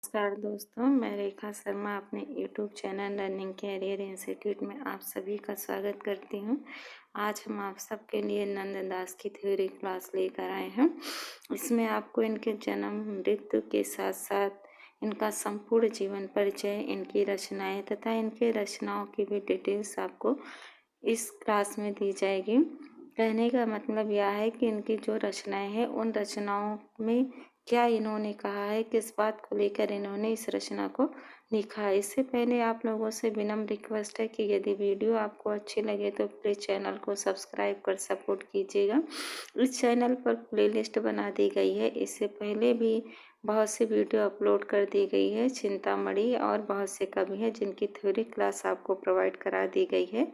नमस्कार दोस्तों, मैं रेखा शर्मा अपने YouTube channel learning career institute में आप सभी का स्वागत करती हूं। आज हम आप सबके लिए नंददास की थ्योरी क्लास लेकर आए हैं। इसमें आपको इनके जन्म मृत्यु के साथ साथ इनका संपूर्ण जीवन परिचय, इनकी रचनाएं तथा इनके रचनाओं की भी डिटेल्स आपको इस क्लास में दी जाएगी। कहने का मतलब यह है कि इनकी जो रचनाएं हैं उन रचनाओं में क्या इन्होंने कहा है, किस बात को लेकर इन्होंने इस रचना को लिखा है। इससे पहले आप लोगों से विनम्र रिक्वेस्ट है कि यदि वीडियो आपको अच्छी लगे तो प्लीज़ चैनल को सब्सक्राइब कर सपोर्ट कीजिएगा। इस चैनल पर प्लेलिस्ट बना दी गई है, इससे पहले भी बहुत सी वीडियो अपलोड कर दी गई है, चिंतामणि और बहुत से कवि हैं जिनकी थ्योरी क्लास आपको प्रोवाइड करा दी गई है।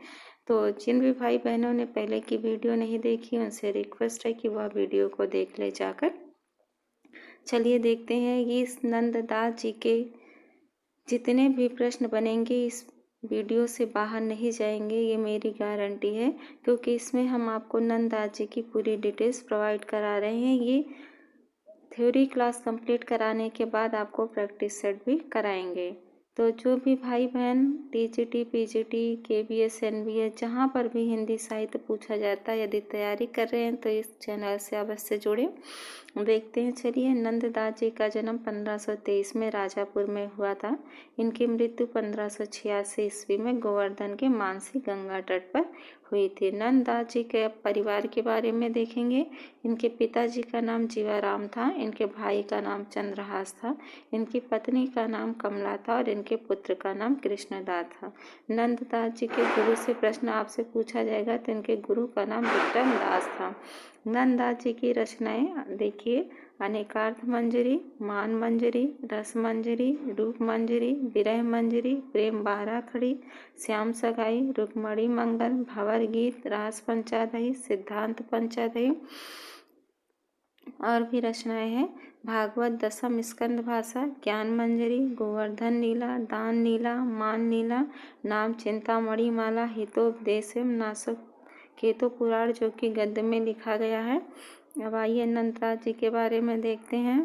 तो जिन भी भाई बहनों ने पहले की वीडियो नहीं देखी उनसे रिक्वेस्ट है कि वह वीडियो को देख ले जाकर। चलिए देखते हैं, ये इस नंददास जी के जितने भी प्रश्न बनेंगे इस वीडियो से बाहर नहीं जाएंगे, ये मेरी गारंटी है, क्योंकि इसमें हम आपको नंददास जी की पूरी डिटेल्स प्रोवाइड करा रहे हैं। ये थ्योरी क्लास कंप्लीट कराने के बाद आपको प्रैक्टिस सेट भी कराएंगे। तो जो भी भाई बहन टीजीटी, पीजीटी, केबीएस, एनबीएस जहाँ पर भी हिंदी साहित्य पूछा जाता है यदि तैयारी कर रहे हैं तो इस चैनल से अवश्य जुड़े। देखते हैं, चलिए। नंददास जी का जन्म 1523 में राजापुर में हुआ था। इनकी मृत्यु 1586 ईस्वी में गोवर्धन के मानसी गंगा तट पर हुई थी। नंददास जी के परिवार के बारे में देखेंगे। इनके पिताजी का नाम जीवाराम था, इनके भाई का नाम चंद्रहास था, इनकी पत्नी का नाम कमला था और इनके पुत्र का नाम कृष्णदास था। नंददास जी के गुरु से प्रश्न आपसे पूछा जाएगा तो इनके गुरु का नाम विक्रम दास था। नंददास जी की रचनाएं देखिए, अनेकार्थ मंजरी, मान मंजरी, रस मंजरी, रूप मंजरी, विरह मंजरी, प्रेम बारा खड़ी, श्याम सगाई, रुक्मणी मंगल, भंवर गीत, रास पंचादही, सिद्धांत पंचादही और भी रचनाएं हैं। भागवत, दशम स्कंद भाषा, ज्ञान मंजरी, गोवर्धन नीला, दान नीला, मान नीला, नाम चिंतामणि माला, हितोपदेशम नासक केतु पुराण जो कि गद्य में लिखा गया है। अब आइए नंददास जी के बारे में देखते हैं।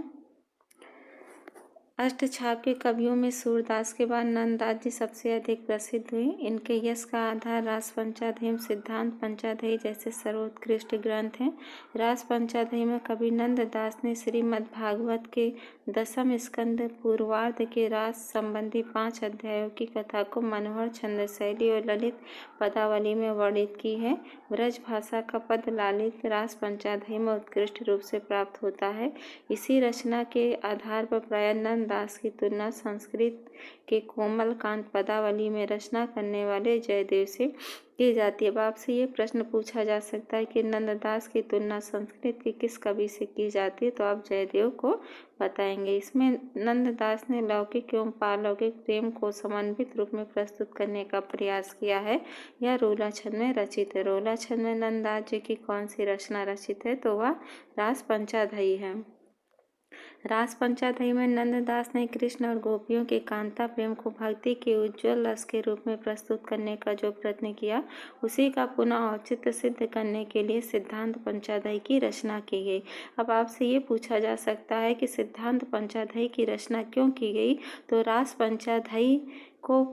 अष्टछाप के कवियों में सूरदास के बाद नंददास जी सबसे अधिक प्रसिद्ध हुए। इनके यश का आधार रास पंचाध्यायी, सिद्धांत पंचाध्यायी जैसे सर्वोत्कृष्ट ग्रंथ हैं। रास पंचाध्यायी में कवि नंददास ने श्रीमद् भागवत के दशम स्कंद पूर्वार्ध के रास संबंधी 5 अध्यायों की कथा को मनोहर छंद शैली और ललित पदावली में वर्णित की है। ब्रज भाषा का पद लालित रास पंचाध्यायी में उत्कृष्ट रूप से प्राप्त होता है। इसी रचना के आधार पर प्राय नंददास की तुलना संस्कृत के कोमल कांत पदावली में रचना करने वाले जयदेव से की जाती है। अब आपसे ये प्रश्न पूछा जा सकता है कि नंददास की तुलना संस्कृत के किस कवि से की जाती है, तो आप जयदेव को बताएंगे। इसमें नंददास ने लौकिक एवं पारलौकिक प्रेम को समन्वित रूप में प्रस्तुत करने का प्रयास किया है। यह रोला छंद में रचित है। रोला छंद में नंददास जी की कौन सी रचना रचित है, तो वह रास पंचाध्यायी है। रास पंचाध्यायी में नंददास ने कृष्ण और गोपियों के कांता प्रेम को भक्ति के उज्ज्वल रस के रूप में प्रस्तुत करने का जो प्रयत्न किया, उसी का पुनः औचित्य सिद्ध करने के लिए सिद्धांत पंचाध्यायी की रचना की गई। अब आपसे ये पूछा जा सकता है कि सिद्धांत पंचाध्यायी की रचना क्यों की गई, तो रास पंचाध्यायी को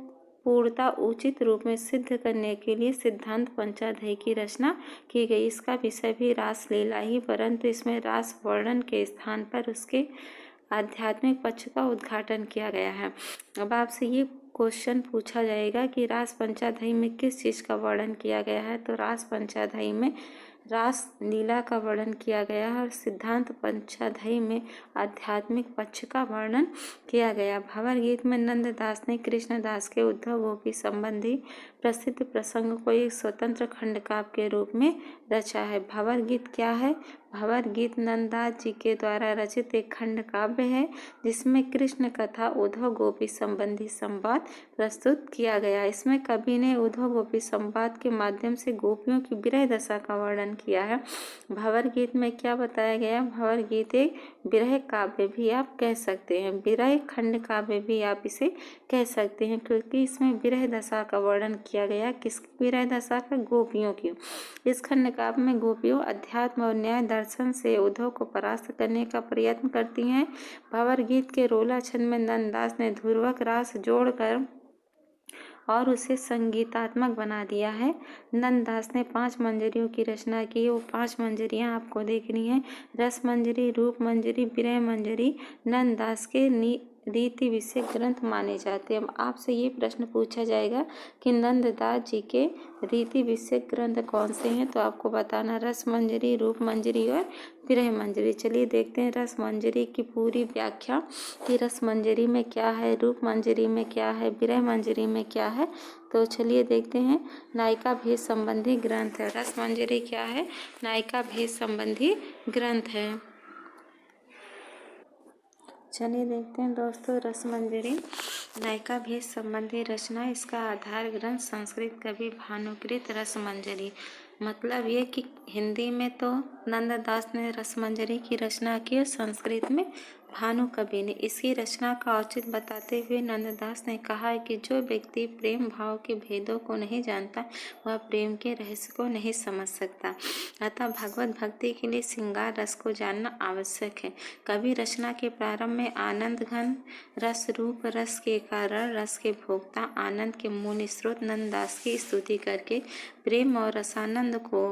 पूर्णता उचित रूप में सिद्ध करने के लिए सिद्धांत पंचाध्यायी की रचना की गई। इसका विषय भी रास लीला ही, परंतु इसमें रास वर्णन के स्थान पर उसके आध्यात्मिक पक्ष का उद्घाटन किया गया है। अब आपसे ये क्वेश्चन पूछा जाएगा कि रास पंचाध्यायी में किस चीज़ का वर्णन किया गया है, तो रास पंचाध्यायी में रास लीला का वर्णन किया गया है और सिद्धांत पंचाध्यायी में आध्यात्मिक पक्ष का वर्णन किया गया। भंवर गीत में नंददास ने कृष्णदास के उद्धव गोपी संबंधी प्रसिद्ध प्रसंग को एक स्वतंत्र खंड काव्य के रूप में रचा है। भंवर गीत क्या है? भंवर गीत नंददास जी के द्वारा रचित एक खंड काव्य है जिसमें कृष्ण कथा, उद्धव गोपी संबंधी संवाद प्रस्तुत किया गया। इसमें कवि ने उद्धव गोपी संवाद के माध्यम से गोपियों की विरह दशा का वर्णन किया है। भंवर गीत में क्या बताया गया? भंवर गीत एक विरह काव्य भी आप कह सकते हैं, विरह खंड काव्य भी आप इसे कह सकते हैं, क्योंकि इसमें विरह दशा का वर्णन किया गया। किसकी विरह दशा का? गोपियों की। इस खंड काव्य में गोपियों अध्यात्म और न्याय दर्शन दर्शन से उद्धव को परास्त करने का प्रयत्न करती हैं। भंवर गीत के रोला छंद में नंददास ने ध्रुवक रास जोड़कर और उसे संगीतात्मक बना दिया है। नंददास ने 5 मंजरियों की रचना की। वो 5 मंजरियाँ आपको देखनी है। रस मंजरी, रूप मंजरी, विरह मंजरी नंददास के रीति विषयक ग्रंथ माने जाते हैं। अब आपसे ये प्रश्न पूछा जाएगा कि नंददास जी के रीति विषयक ग्रंथ कौन से हैं, तो आपको बताना रस मंजरी, रूप मंजरी और विरह मंजरी। चलिए देखते हैं रस मंजरी की पूरी व्याख्या कि रस मंजरी में क्या है, रूप मंजरी में क्या है, विरह मंजरी में क्या है। तो चलिए देखते हैं। नायिका भेद संबंधी ग्रंथ है। रस मंजरी क्या है? नायिका भेद संबंधी ग्रंथ है। चलिए देखते हैं दोस्तों रस मंजरी नायिका भेद संबंधी रचना। इसका आधार ग्रंथ संस्कृत कवि भानुकृत रस मंजरी। मतलब ये कि हिंदी में तो नंददास ने रस मंजरी की रचना की और संस्कृत में भानु कवि ने। इसकी रचना का औचित्य बताते हुए नंददास ने कहा है कि जो व्यक्ति प्रेम भाव के भेदों को नहीं जानता वह प्रेम के रहस्य को नहीं समझ सकता। अतः भगवत भक्ति के लिए श्रृंगार रस को जानना आवश्यक है। कवि रचना के प्रारंभ में आनंद घन रस रूप रस के कारण रस के भोक्ता आनंद के मूल स्रोत नंददास की स्तुति करके प्रेम और रसानंद को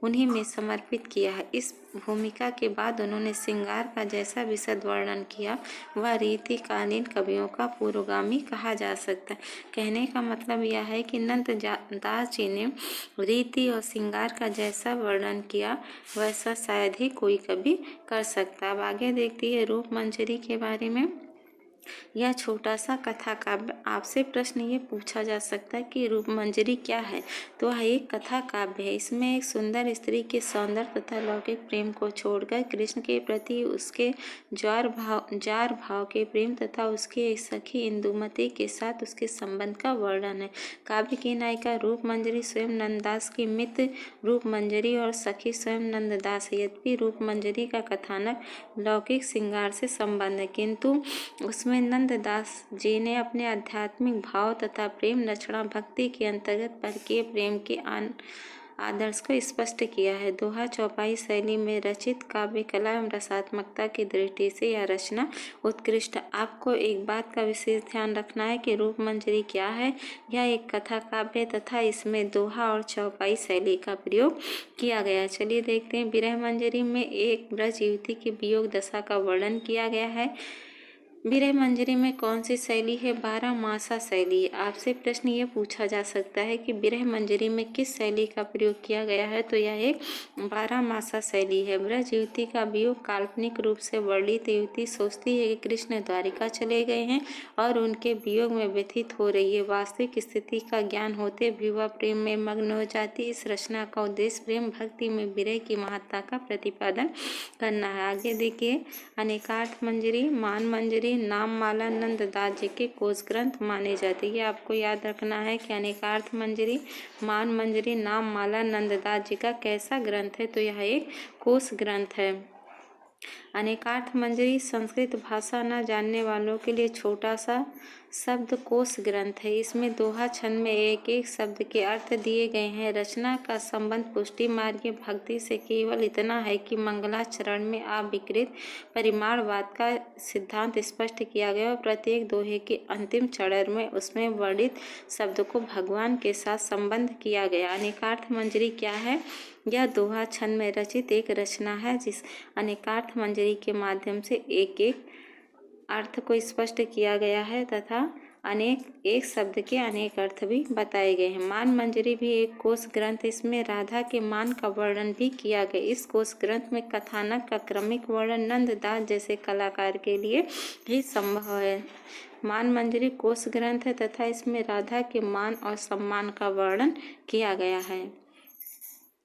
उन्हीं में समर्पित किया है। इस भूमिका के बाद उन्होंने श्रृंगार का जैसा विशद वर्णन किया वह रीतिकालीन कवियों का पूर्वगामी कहा जा सकता है। कहने का मतलब यह है कि नंददास जी ने रीति और श्रृंगार का जैसा वर्णन किया वैसा शायद ही कोई कवि कर सकता। अब आगे देखती है रूप मंजरी के बारे में। यह छोटा सा कथा काव्य। आपसे प्रश्न ये पूछा जा सकता है कि रूप मंजरी क्या है, तो वह एक कथा काव्य है। इसमें एक सुंदर स्त्री के सौंदर्य तथा लौकिक प्रेम को छोड़कर कृष्ण के प्रति उसके जार भाव के प्रेम तथा उसके एक सखी इंदुमती के साथ उसके संबंध का वर्णन है। काव्य की नायिका रूप मंजरी स्वयं नंददास की मित्र रूप मंजरी और सखी स्वयं नंददास है। यद्यपि रूप मंजरी का कथानक लौकिक श्रृंगार से संबंध है, किंतु उसमें नंददास जी ने अपने आध्यात्मिक भाव तथा प्रेम लक्षणा भक्ति के अंतर्गत परकीय प्रेम के आदर्श को स्पष्ट किया है। दोहा चौपाई शैली में रचित काव्य कला एवं रसात्मकता की दृष्टि से यह रचना उत्कृष्ट। आपको एक बात का विशेष ध्यान रखना है कि रूप मंजरी क्या है। यह एक कथा काव्य तथा इसमें दोहा और चौपाई शैली का प्रयोग किया गया है। चलिए देखते हैं। विरह मंजरी में एक ब्रज युवती की वियोग दशा का वर्णन किया गया है। विरह मंजरी में कौन सी शैली है? 12 मासा शैली है। आपसे प्रश्न ये पूछा जा सकता है कि विरह मंजरी में किस शैली का प्रयोग किया गया है, तो यह एक 12 मासा शैली है। ब्रज युवती का वियोग काल्पनिक रूप से वर्णित युवती सोचती है कि कृष्ण द्वारिका चले गए हैं और उनके वियोग में व्यथित हो रही है। वास्तविक स्थिति का ज्ञान होते भी वह प्रेम में मग्न हो जाती। इस रचना का उद्देश्य प्रेम भक्ति में विरह की महत्ता का प्रतिपादन करना है। आगे देखिए। अनेकार्थ मंजरी, मान मंजरी, नाम माला नंददास जी के कोश ग्रंथ माने जाते हैं। ये आपको याद रखना है कि अनेकार्थ मंजरी, मान मंजरी, नाम माला नंददास जी का कैसा ग्रंथ है, तो यह एक कोश ग्रंथ है। अनेकार्थ मंजरी संस्कृत भाषा न जानने वालों के लिए छोटा सा शब्दकोश ग्रंथ है। इसमें दोहा छंद में एक एक शब्द के अर्थ दिए गए हैं। रचना का संबंध पुष्टि मार्गीय भक्ति से केवल इतना है कि मंगलाचरण में अविकृत परिमाणवाद का सिद्धांत स्पष्ट किया गया और प्रत्येक दोहे के अंतिम चरण में उसमें वर्णित शब्द को भगवान के साथ संबंध किया गया। अनेकार्थ मंजरी क्या है? यह दोहा छंद में रचित एक रचना है जिस अनेकार्थ मंजरी के माध्यम से एक एक अर्थ को स्पष्ट किया गया है तथा एक शब्द के अनेक अर्थ भी बताए गए हैं। मान मंजरी भी एक कोश ग्रंथ। इसमें राधा के मान का वर्णन भी किया गया। इस कोश ग्रंथ में कथानक का क्रमिक वर्णन नंददास जैसे कलाकार के लिए ही संभव है। मान मंजरी कोश ग्रंथ है तथा इसमें राधा के मान और सम्मान का वर्णन किया गया है।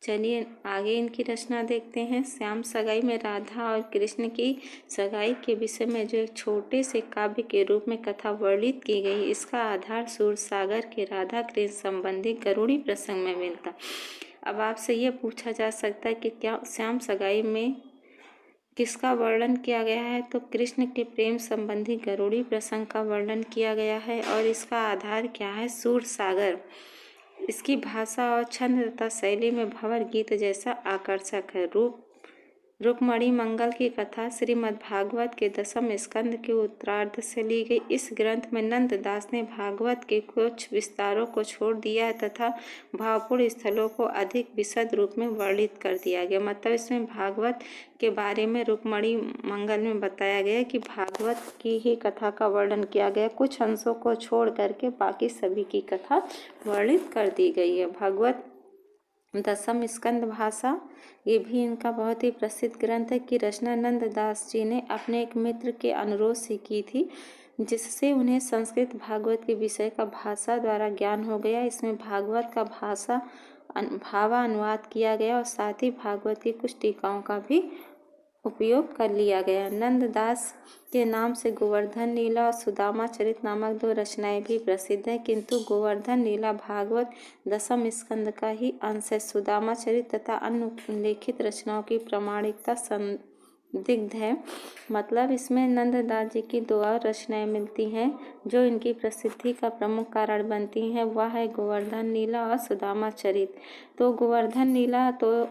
चलिए आगे इनकी रचना देखते हैं। श्याम सगाई में राधा और कृष्ण की सगाई के विषय में जो एक छोटे से काव्य के रूप में कथा वर्णित की गई, इसका आधार सूरसागर के राधा कृष्ण संबंधी गरुड़ी प्रसंग में मिलता। अब आपसे यह पूछा जा सकता है कि क्या श्याम सगाई में किसका वर्णन किया गया है, तो कृष्ण के प्रेम संबंधी गरुड़ी प्रसंग का वर्णन किया गया है और इसका आधार क्या है? सूरसागर। इसकी भाषा और छंद तथा शैली में भंवर गीत जैसा आकर्षक है। रूप रुक्मणी मंगल की कथा श्रीमद् भागवत के दसम स्कंद के उत्तरार्ध से ली गई। इस ग्रंथ में नंददास ने भागवत के कुछ विस्तारों को छोड़ दिया है तथा भावपूर्ण स्थलों को अधिक विशद रूप में वर्णित कर दिया गया। मतलब इसमें भागवत के बारे में रुक्मणी मंगल में बताया गया कि भागवत की ही कथा का वर्णन किया गया, कुछ अंशों को छोड़ करके बाकी सभी की कथा वर्णित कर दी गई है। भागवत दसम स्कंद भाषा, ये भी इनका बहुत ही प्रसिद्ध ग्रंथ है कि रचना नंददास जी ने अपने एक मित्र के अनुरोध से की थी, जिससे उन्हें संस्कृत भागवत के विषय का भाषा द्वारा ज्ञान हो गया। इसमें भागवत का भावानुवाद किया गया और साथ ही भागवत की कुछ टीकाओं का भी उपयोग कर लिया गया। नंददास के नाम से गोवर्धन लीला और सुदामा चरित नामक 2 रचनाएं भी प्रसिद्ध हैं, किंतु गोवर्धन लीला भागवत दसम स्कंद का ही अंश है। सुदामा चरित तथा अन्य उल्लेखित रचनाओं की प्रामाणिकता संदिग्ध है। मतलब इसमें नंददास जी की 2 और रचनाएं मिलती हैं जो इनकी प्रसिद्धि का प्रमुख कारण बनती हैं, वह है गोवर्धन लीला और सुदामा चरित। तो गोवर्धन लीला तो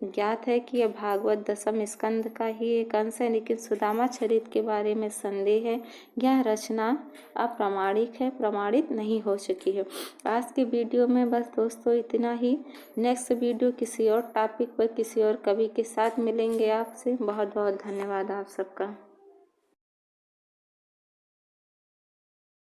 ज्ञात है कि यह भागवत दसम स्कंद का ही एक अंश है, लेकिन सुदामा चरित के बारे में संदेह है। यह रचना अप्रामाणिक है, प्रमाणित नहीं हो सकी है। आज के वीडियो में बस दोस्तों इतना ही। नेक्स्ट वीडियो किसी और टॉपिक पर किसी और कवि के साथ मिलेंगे आपसे। बहुत बहुत धन्यवाद आप सबका।